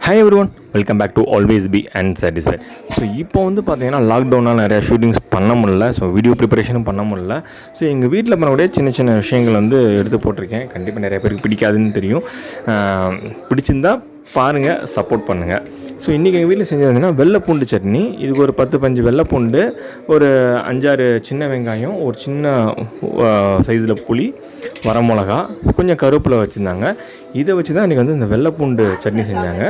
Hi everyone, welcome back to Always Be and Satisfied. So இப்போ வந்து பார்த்தீங்கன்னா லாக்டவுனால் நிறையா ஷூட்டிங்ஸ் பண்ண முடியல. ஸோ வீடியோ ப்ரிப்பரேஷனும் பண்ண முடியல. ஸோ எங்கள் வீட்டில் பண்ணக்கூடிய சின்ன சின்ன விஷயங்கள் வந்து எடுத்து போட்டிருக்கேன். கண்டிப்பாக நிறைய பேருக்கு பிடிக்காதுன்னு தெரியும். பிடிச்சிருந்தால் பாருங்கள், சப்போர்ட் பண்ணுங்கள். ஸோ இன்றைக்கி எங்கள் வீட்டில் செஞ்சது பார்த்தீங்கன்னா வெள்ளை பூண்டு சட்னி. இதுக்கு ஒரு 10-15 வெள்ளை பூண்டு, ஒரு 5-6 சின்ன வெங்காயம், ஒரு சின்ன சைஸில் புளி, வரமிளகா, கொஞ்சம் கருவேப்பிலை வச்சுருந்தாங்க. இதை வச்சு தான் இன்றைக்கி வந்து இந்த வெள்ளை பூண்டு சட்னி செஞ்சாங்க.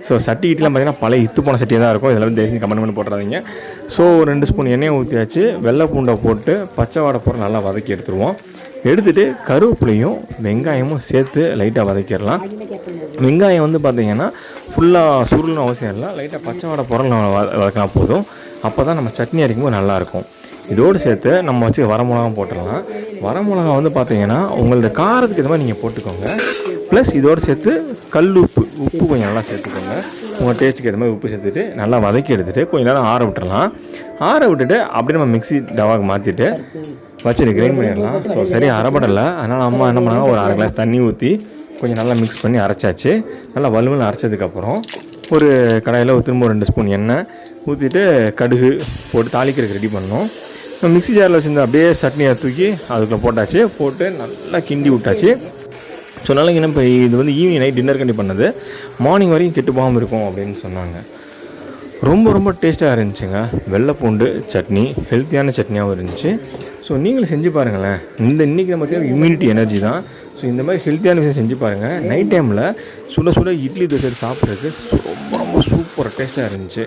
ஸோ சட்டிக்கிட்டலாம் பார்த்திங்கன்னா பழைய இத்து போன சட்டியாக தான் இருக்கும். இதெல்லாம் தேசி கமெண்ட் பண்ணி போட்டுறாதீங்க. ஸோ ஒரு 2 ஸ்பூன் எண்ணெயை ஊற்றியாச்சு. வெள்ளை பூண்டை போட்டு பச்சை வாடை போட்டு நல்லா வதக்கி எடுத்துருவோம். எடுத்துகிட்டு கருவேப்பிலையும் வெங்காயமும் சேர்த்து லைட்டாக வதக்கிடலாம். வெங்காயம் வந்து பார்த்திங்கன்னா ஃபுல்லாக சுருள்னு அவசியம் இல்லை, லைட்டாக பச்சை வாடை பொருள் வதக்கினா போதும். அப்போ தான் நம்ம சட்னி அரைக்கும்போது நல்லாயிருக்கும். இதோடு சேர்த்து நம்ம வச்சு வரமிளகா போட்டுடலாம். வரமிளகா வந்து பார்த்திங்கன்னா உங்களோட காரத்துக்கு இது மாதிரி நீங்கள் போட்டுக்கோங்க. ப்ளஸ் இதோடு சேர்த்து உப்பு கொஞ்சம் நல்லா சேர்த்துக்கோங்க. உங்கள் டேஸ்ட்டுக்கு ஏற்ற மாதிரி உப்பு சேர்த்துட்டு நல்லா வதக்கி எடுத்துகிட்டு கொஞ்சம் நேரம் ஆற விட்டுறலாம். ஆற விட்டுட்டு அப்படியே நம்ம மிக்ஸி டவாக்கு மாற்றிட்டு வச்சுட்டு கிரைண்ட் பண்ணிடலாம். ஸோ சரியாக அரைப்படலை, அதனால் அம்மா என்ன பண்ணாங்க, ஒரு 1/2 கிளாஸ் தண்ணி ஊற்றி கொஞ்சம் நல்லா மிக்ஸ் பண்ணி அரைச்சாச்சு. நல்லா வலுவல் அரைச்சதுக்கப்புறம் ஒரு கடாயில் திரும்ப 2 ஸ்பூன் எண்ணெய் ஊற்றிட்டு கடுகு போட்டு தாளிக்கிறதுக்கு ரெடி பண்ணோம். மிக்ஸி ஜாரில் வச்சுருந்த அப்படியே சட்னியை தூக்கி அதுக்குள்ளே போட்டாச்சு. போட்டு நல்லா கிண்டி விட்டாச்சு. ஸோ நல்லா என்ன இப்போ இது வந்து ஈவினிங் நைட் டின்னர் கண்டி பண்ணது, மார்னிங் வரைக்கும் கெட்டு போகாமல் இருக்கும் அப்படின்னு சொன்னாங்க. ரொம்ப டேஸ்ட்டாக இருந்துச்சுங்க. வெள்ளை பூண்டு சட்னி ஹெல்த்தியான சட்னியாகவும் இருந்துச்சு. ஸோ நீங்களும் செஞ்சு பாருங்களேன். இன்றைக்கி நம்ம தேவை இம்யூனிட்டி எனர்ஜி தான். ஸோ இந்த மாதிரி ஹெல்த்தியான விஷயம் செஞ்சு பாருங்கள். நைட் டைமில் சுட இட்லி தோசை சாப்பிட்றதுக்கு ரொம்ப சூப்பர் டேஸ்ட்டாக இருந்துச்சு.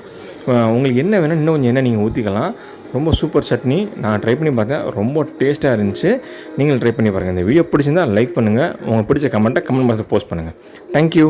உங்களுக்கு என்ன வேணும் இன்னும் கொஞ்சம் என்ன நீங்கள் ஊற்றிக்கலாம். ரொம்ப சூப்பர் சட்னி. நான் ட்ரை பண்ணி பார்த்தேன், ரொம்ப டேஸ்ட்டாக இருந்துச்சு. நீங்களும் ட்ரை பண்ணி பாருங்கள். இந்த வீடியோ பிடிச்சிருந்தால் லைக் பண்ணுங்கள். உங்களுக்கு பிடிச்ச கமெண்ட்டை கமெண்ட் பாக்ஸில் போஸ்ட் பண்ணுங்கள். தேங்க்யூ.